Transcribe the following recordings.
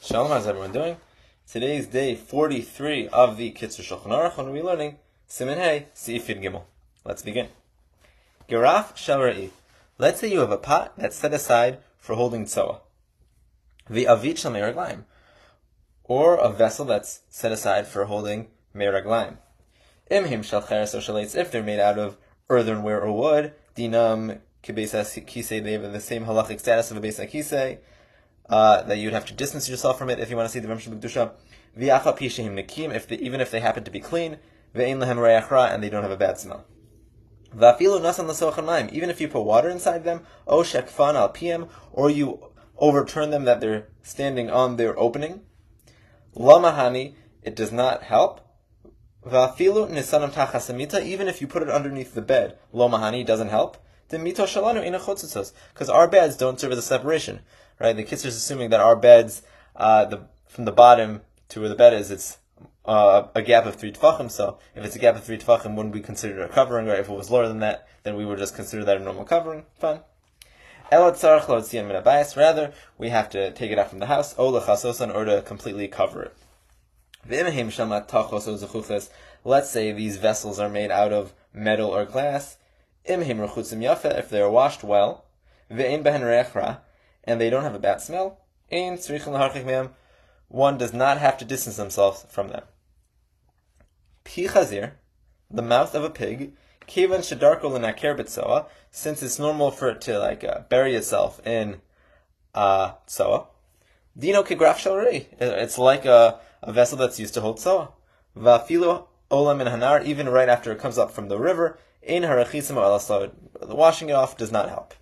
Shalom, how's everyone doing? Today's day 43 of the Kitzur Shulchan Aruch, and we'll be learning Siman Seif Gimel. Let's begin. Geraf shel re'i. Let's say you have a pot that's set aside for holding tzoa. V'avit shel meraglayim. Or a vessel that's set aside for holding meraglayim. Imhim shel cheres or shel eitz. If they're made out of earthenware or wood, dinam kibeis kisei, they have the same halachic status of a beis kisei. That you'd have to distance yourself from it if you want to see the Ramshim B'Kedusha. V'acha pishehim nekim, even if they happen to be clean. Ve'ein lehem reach ra, and they don't have a bad smell. V'afilu nasan l'sochen mayim, even if you put water inside them, o shekfan al piem, or you overturn them that they're standing on their opening. Lamahani, it does not help. V'afilu nisanam tachas hamita, even if you put it underneath the bed, Lamahani doesn't help. The mito shalanu ina chotzutzos, because our beds don't serve as a separation. Right, the Kitzur is assuming that our beds, from the bottom to where the bed is, it's a gap of 3 tefachim. So if it's a gap of 3 tefachim, wouldn't be considered a covering. Right, if it was lower than that, then we would just consider that a normal covering. Fine. Rather, we have to take it out from the house, in order to completely cover it. Let's say these vessels are made out of metal or glass. If they are washed well, and they don't have a bad smell, one does not have to distance themselves from them. Pi chazir, the mouth of a pig, kivan shedarko l'naker b'tzoa, since it's normal for it to bury itself in tzoa. Dino kegraf shel re'i, it's like a vessel that's used to hold tzoa. Va'afilu ola min hanar, even right after it comes up from the river, ein harachisim alasod, washing it off does not help.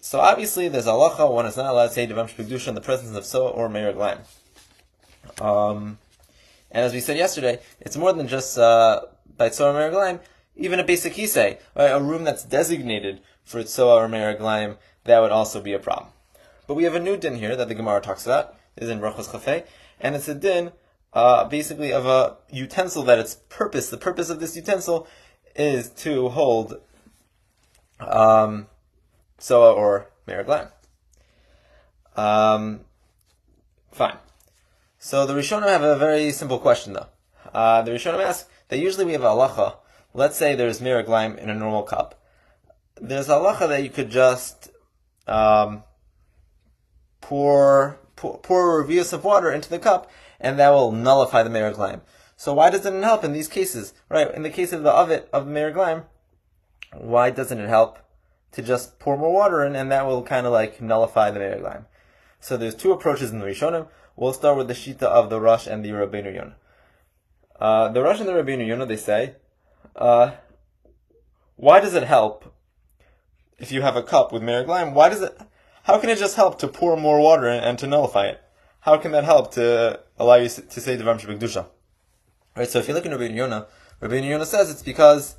So obviously there's halacha, one is not allowed to say Devam Shpegdusha in the presence of Soa or Meraglayim. And as we said yesterday, it's more than just by Soa or Meraglayim, even a basic kisei, right, a room that's designated for Soa or Meraglayim, that would also be a problem. But we have a new din here that the Gemara talks about, is in Rochos Chafei, and it's a din basically of a utensil that the purpose of this utensil is to hold Soa or Meraglayim. Fine. So the Rishonim have a very simple question though. The Rishonim ask that usually we have a halacha. Let's say there's Meraglayim in a normal cup. There's a halacha that you could just pour revius of water into the cup, and that will nullify the Meraglayim. So why doesn't it help in these cases? Right? In the case of the ovet of Meraglayim, why doesn't it help to just pour more water in, and that will kind of nullify the Meraglayim? So there's two approaches in the Rishonim. We'll start with the Shita of the Rosh and the Rabbeinu Yonah. The Rosh and the Rabbeinu Yonah, they say, why does it help if you have a cup with Meraglayim? How can it just help to pour more water in and to nullify it? How can that help to allow you to say Devam Shebekdusha? Right, so if you look in Rabbeinu Yonah says it's because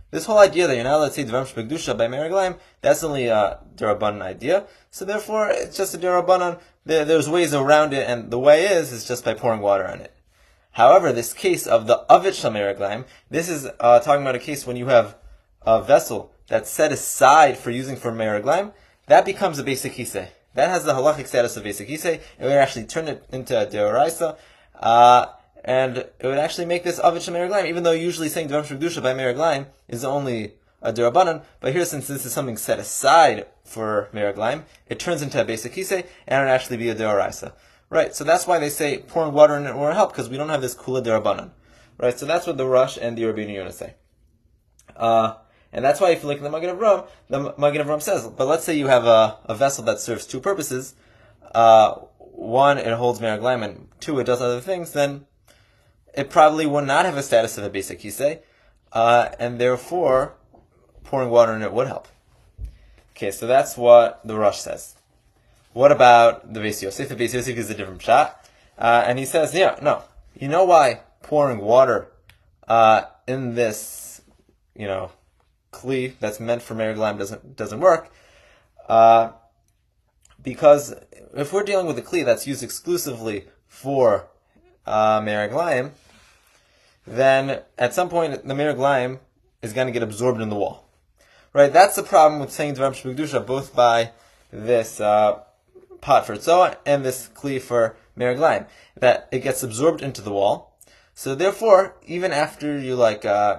this whole idea that you're not allowed to say Devam Shebekdusha by Meraglayim, that's only a Derabanan idea. So therefore, it's just a Derabanan. There's ways around it, and the way is just by pouring water on it. However, this case of the Avit Shel Meraglayim, this is talking about a case when you have a vessel that's set aside for using for Meraglayim, that becomes a basic kisei. That has the halachic status of basic kisei. It would actually turn it into a deoraisa, and it would actually make this Avit Shel Meraglayim, even though usually saying Devam Shebekdusha by Meraglayim is only a derabanan, but here since this is something set aside for Meraglayim, it turns into a basic kisei, and it would actually be a deoraisa. Right, so that's why they say pouring water in it will help, because we don't have this kula derabanan. Right, so that's what the Rosh and the Rabbeinu Yonah say. And that's why if you look at the Magen Avraham says, but let's say you have a vessel that serves two purposes. One, it holds Meraglayim, and two, it does other things, then it probably would not have a status of a basic kisei, and therefore pouring water in it would help. Okay, so that's what the Rosh says. What about the Beis Yosef? The Beis Yosef is a different shot, and he says, no. You know why pouring water in this, kli that's meant for Meraglayim doesn't work? Because if we're dealing with a kli that's used exclusively for Meraglayim, then at some point the Meraglayim is going to get absorbed in the wall. Right? That's the problem with saying Devam Shebekdusha, both by this pot for tzoa and this kli for meraglaim, that it gets absorbed into the wall. So therefore, even after you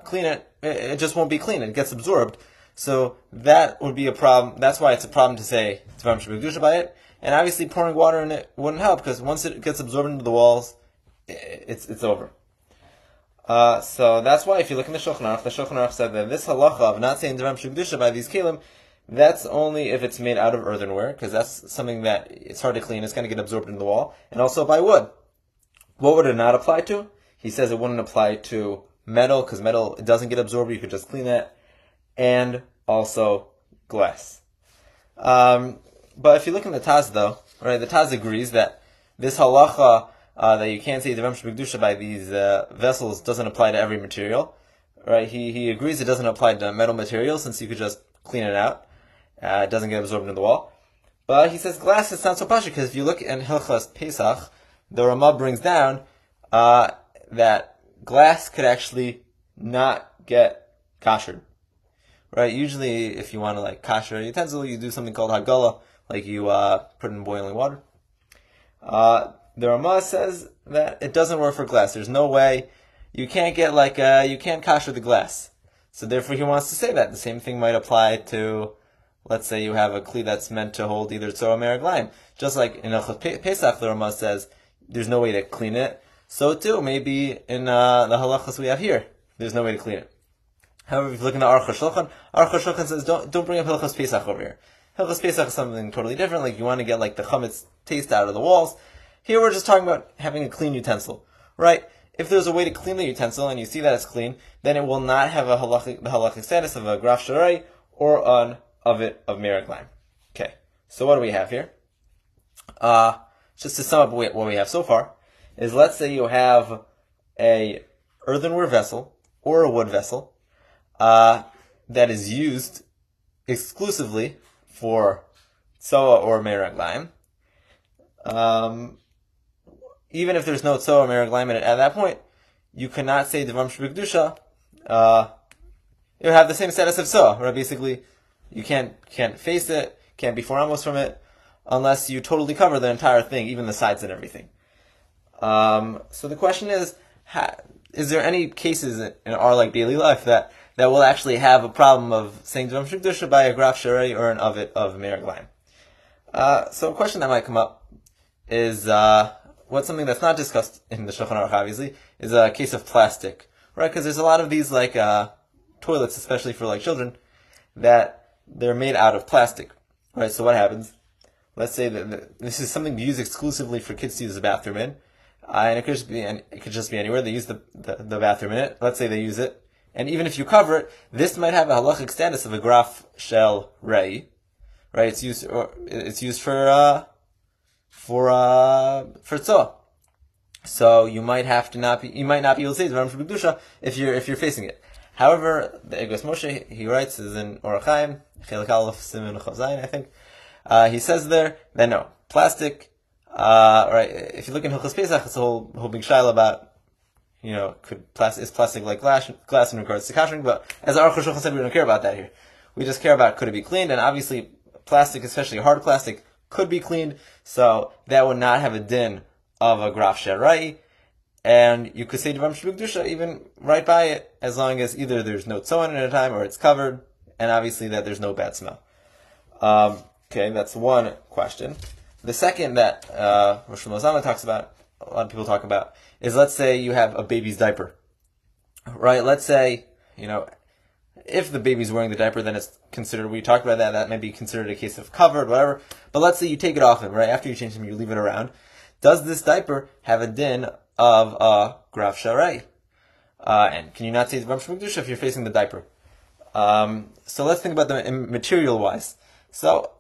clean it, it just won't be clean. It gets absorbed. So that would be a problem. That's why it's a problem to say Dvarim Shebekdusha by it. And obviously pouring water in it wouldn't help, because once it gets absorbed into the walls, it's over. So that's why if you look in the Shulchan Aruch said that this halacha of not saying Dvarim Shebekdusha by these kelim, that's only if it's made out of earthenware, because that's something that it's hard to clean. It's going to get absorbed into the wall. And also by wood. What would it not apply to? He says it wouldn't apply to metal, because metal, it doesn't get absorbed. You could just clean that. And also glass. But if you look in the Taz, though, right, the Taz agrees that this halacha that you can't say Dvarim Shebekdusha by these vessels doesn't apply to every material. Right? He agrees it doesn't apply to metal materials, since you could just clean it out. It doesn't get absorbed into the wall. But he says glass, it's not so pashut, because if you look in Hilchas Pesach, the Ramah brings down that glass could actually not get kashered. Right? Usually, if you want to kasher a utensil, you do something called hagala, like you put it in boiling water. The Ramah says that it doesn't work for glass. There's no way you can't get you can't kasher the glass. So therefore, he wants to say that the same thing might apply to, let's say you have a kli that's meant to hold either tzoa or meraglaim. Just like in Hilchos Pesach, the Ramah says there's no way to clean it. So too, maybe in the halachas we have here, there's no way to clean it. However, if you look in the Aruch Shulchan says don't bring up Hilchos Pesach over here. Hilchos Pesach is something totally different. Like you want to get the chametz taste out of the walls. Here we're just talking about having a clean utensil, right? If there's a way to clean the utensil and you see that it's clean, then it will not have the halachic status of a graf sharai or an ovet of meraglaim. Okay, so what do we have here? Just to sum up what we have so far, is let's say you have a earthenware vessel or a wood vessel that is used exclusively for tzoa or meraglaim. Even if there's no tzoa or meraglaim in it at that point, you cannot say Dvarim Shebekdusha. It would have the same status of tzoa, right? Basically, you can't face it, can't be 4 amos from it, unless you totally cover the entire thing, even the sides and everything. So the question is there any cases in our daily life that will actually have a problem of saying Dvarim Shebekdusha by a graf sharai or an ovet of meraglaim? So a question that might come up is what's something that's not discussed in the Shulchan Aruch, obviously, is a case of plastic, right? Because there's a lot of these toilets, especially for children, that they're made out of plastic, right? So what happens? Let's say that this is something used exclusively for kids to use the bathroom in, and it could just be anywhere. They use the bathroom in it. Let's say they use it, and even if you cover it, this might have a halachic status of a graf shel rei, right? It's used for tzoa. So you might not be able to say Dvarim Shebekdusha if you're facing it. However, the Egos Moshe, he writes, is in Orach Chaim, Chelik Aleph Siman Chav Zayin, I think. He says there that no, plastic, right, if you look in Hilchos Pesach, it's a whole big shaila about, is plastic like glass in regards to kashering, but as Aruch Shulchan said, we don't care about that here. We just care about could it be cleaned, and obviously plastic, especially hard plastic, could be cleaned, so that would not have a din of a graf sharai, and you could say Dvarim Shebekdusha even right by it, as long as either there's no tzoa in it at a time, or it's covered, and obviously that there's no bad smell. Okay, that's one question. The second that Rosh Hashanah talks about, a lot of people talk about, is let's say you have a baby's diaper, right? Let's say, if the baby's wearing the diaper, then it's considered, we talked about that may be considered a case of covered, whatever. But let's say you take it off him, right? After you change him, you leave it around. Does this diaper have a din of a graf sharai? And can you not say Dvarim Shebekdusha if you're facing the diaper? So let's think about them material-wise. So,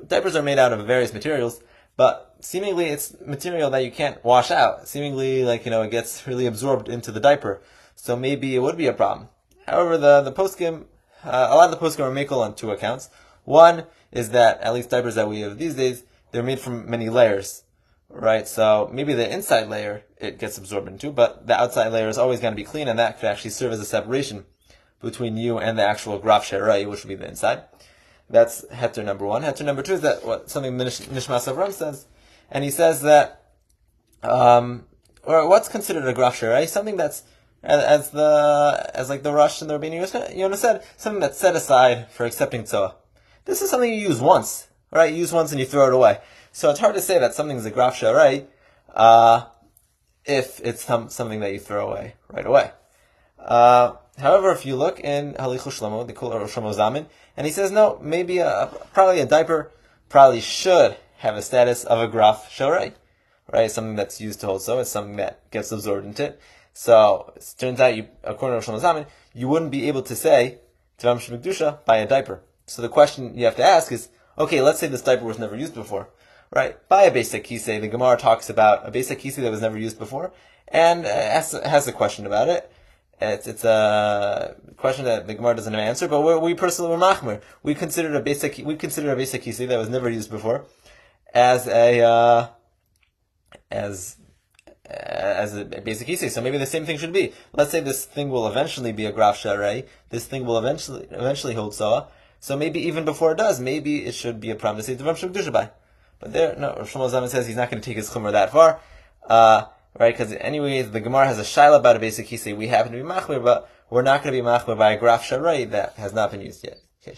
diapers are made out of various materials, but seemingly it's material that you can't wash out. Seemingly, it gets really absorbed into the diaper. So maybe it would be a problem. However, the poskim, a lot of the poskim are makel on 2 accounts. One is that, at least diapers that we have these days, they're made from many layers, right? So maybe the inside layer, it gets absorbed into, but the outside layer is always going to be clean, and that could actually serve as a separation between you and the actual graf sharai, which would be the inside. That's heter number one. Heter number two is that something Nishmas Avram says, and he says that, or what's considered a graf sharai? Something that's as like the Rosh and the Rabbeinu Yonah said, something that's set aside for accepting tzoah. This is something you use once, right? You use once and you throw it away. So it's hard to say that something is a graf sharai if it's something that you throw away right away. However, if you look in Halichus Shlomo, the Kol Shlomo Zamin, and he says no, maybe probably a diaper probably should have a status of a graf sharai, right? Something that's used to hold so, it's something that gets absorbed into it. So it turns out, according to Shlomo Zamin, you wouldn't be able to say Dvarim Shebekdusha by a diaper. So the question you have to ask is, okay, let's say this diaper was never used before, right? By a basic kisei, the Gemara talks about a basic kisei that was never used before, and has a question about it. It's a question that the Gemara doesn't answer, but we personally were machmer. We considered a basic kisei that was never used before as a basic kisei. So maybe the same thing should be. Let's say this thing will eventually be a graf sharai. This thing will eventually hold soa. So maybe even before it does, maybe it should be a problem to say Dvarim Shebekdusha by. But there, no, Shlomo Zalman says he's not going to take his chumrah that far, right? Because anyway, the Gemara has a shaila about a basic kisei. We happen to be machmer, but we're not going to be machmer by a graf sharai that has not been used yet. Okay,